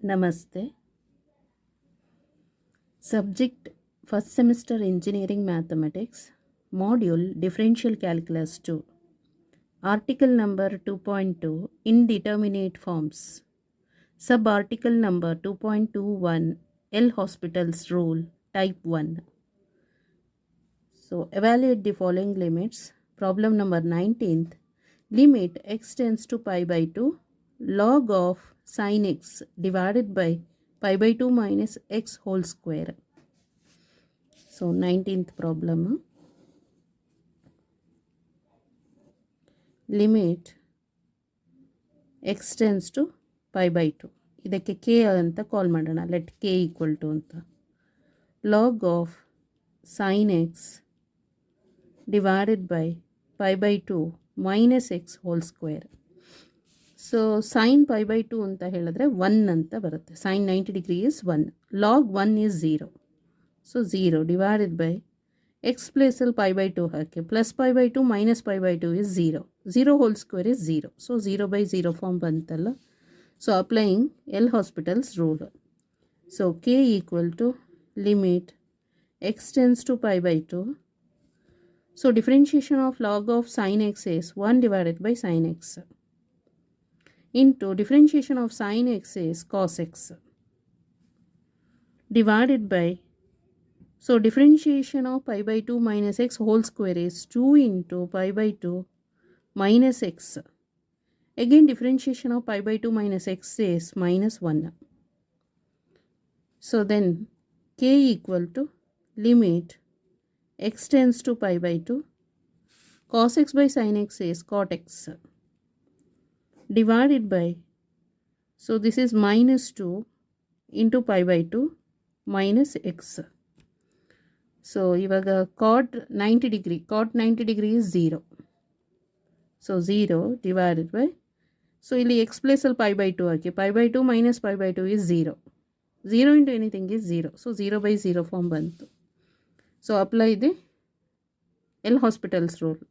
Namaste. Subject first semester engineering mathematics, module differential calculus 2. Article number 2.2 indeterminate forms. Sub-article number 2.21 L Hospital's rule type 1. So evaluate the following limits. Problem number 19th. Limit x tends to pi by 2 log of sin x divided by pi by 2 minus x whole square. So 19th problem. Limit x tends to pi by 2. ಇದಕ್ಕೆ k ಅಂತ ಕಾಲ್ ಮಾಡೋಣ. Let k equal to ಅಂತ. Log of sin x divided by pi by 2 minus x whole square. So sin pi by 2 ಅಂತ ಹೇಳಿದ್ರೆ 1 ಅಂತ ಬರುತ್ತೆ. sin 90 degree is 1. log 1 is 0. So 0 divided by x place ಅಲ್ಲಿ pi by 2 hockey plus pi by 2 minus pi by 2 is 0. 0 whole square is 0. So 0 by 0 form ಬಂತಲ್ಲ. So applying L Hospital's rule. So k equal to limit x tends to pi by 2. So differentiation of log of sin x is 1 divided by sin x into differentiation of sin x is cos x divided by, so differentiation of pi by 2 minus x whole square is 2 into pi by 2 minus x. Again differentiation of pi by 2 minus x is minus 1. So then k equal to limit x tends to pi by 2 cos x by sin x is cot x divided by, so this is minus 2 into pi by 2 minus x. So ಇವಾಗ cot 90 degree is 0. So 0 divided by, so ಇಲ್ಲಿ x place ಅಲ್ಲಿ pi by 2 hockey pi by 2 minus pi by 2 is 0. 0 into anything is 0. So 0 by 0 form ಬಂತು. So apply the L Hospital's rule.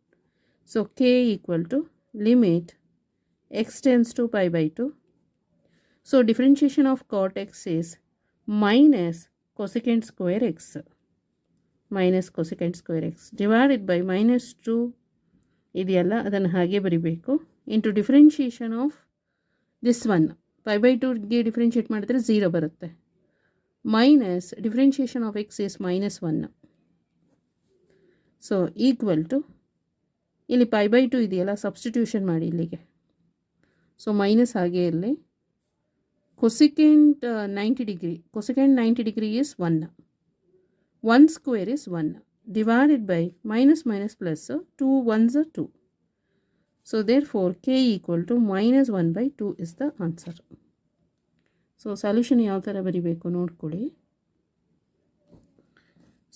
So k equal to limit x tends to pi by 2. So differentiation of cot x is minus cosecant square x. Minus cosecant square x divided by minus 2 ಇದೆಯಲ್ಲ ಅದನ್ನು ಹಾಗೆ ಬರಿಬೇಕು into differentiation of this one pi by 2ಗೆ differentiate ಮಾಡಿದ್ರೆ 0 ಬರುತ್ತೆ minus differentiation of X is minus 1. So equal to ಇಲ್ಲಿ pi by 2 ಇದೆಯಲ್ಲ substitution ಮಾಡಿ ಇಲ್ಲಿಗೆ. ಸೊ ಮೈನಸ್ ಹಾಗೆ ಇರಲಿ. Cosecant 90 degree is 1. 1 square is 1 divided by minus plus 2 ones are 2. So therefore k equal to minus 1 by 2 is the answer. So solution ಯಾವ ಥರ ಬರಿಬೇಕು ನೋಡ್ಕೊಳ್ಳಿ.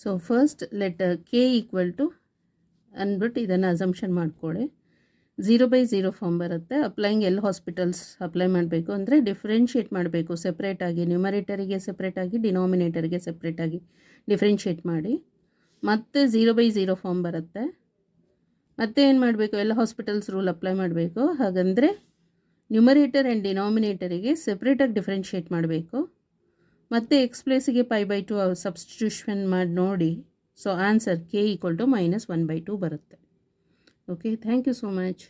So first let k equal to ಅಂದ್ಬಿಟ್ಟು ಇದನ್ನು assumption ಮಾಡ್ಕೊಳ್ಳಿ. 0 by 0 form ಬರುತ್ತೆ. Applying L Hospitals apply ಮಾಡಬೇಕು ಅಂದರೆ ಡಿಫ್ರೆನ್ಷಿಯೇಟ್ ಮಾಡಬೇಕು ಸೆಪ್ರೇಟಾಗಿ. ನ್ಯೂಮರೇಟರಿಗೆ ಸೆಪ್ರೇಟಾಗಿ ಡಿನಾಮಿನೇಟರಿಗೆ ಸೆಪ್ರೇಟಾಗಿ ಡಿಫ್ರೆನ್ಷಿಯೇಟ್ ಮಾಡಿ ಮತ್ತೆ 0 by 0 ಫಾರ್ಮ್ ಬರುತ್ತೆ. ಮತ್ತೆ ಏನು ಮಾಡಬೇಕು L Hospitals ರೂಲ್ ಅಪ್ಲೈ ಮಾಡಬೇಕು. ಹಾಗಂದರೆ ನ್ಯೂಮರೇಟರ್ ಆ್ಯಂಡ್ ಡಿನಾಮಿನೇಟರಿಗೆ ಸೆಪ್ರೇಟಾಗಿ ಡಿಫ್ರೆನ್ಷಿಯೇಟ್ ಮಾಡಬೇಕು. ಮತ್ತು ಎಕ್ಸ್ ಪ್ಲೇಸಿಗೆ pi by 2 ಸಬ್ಸ್ಟಿಟ್ಯೂಷನ್ ಮಾಡಿ ನೋಡಿ. So answer k equal to minus 1 by 2 ಬರುತ್ತೆ. Okay, thank you so much.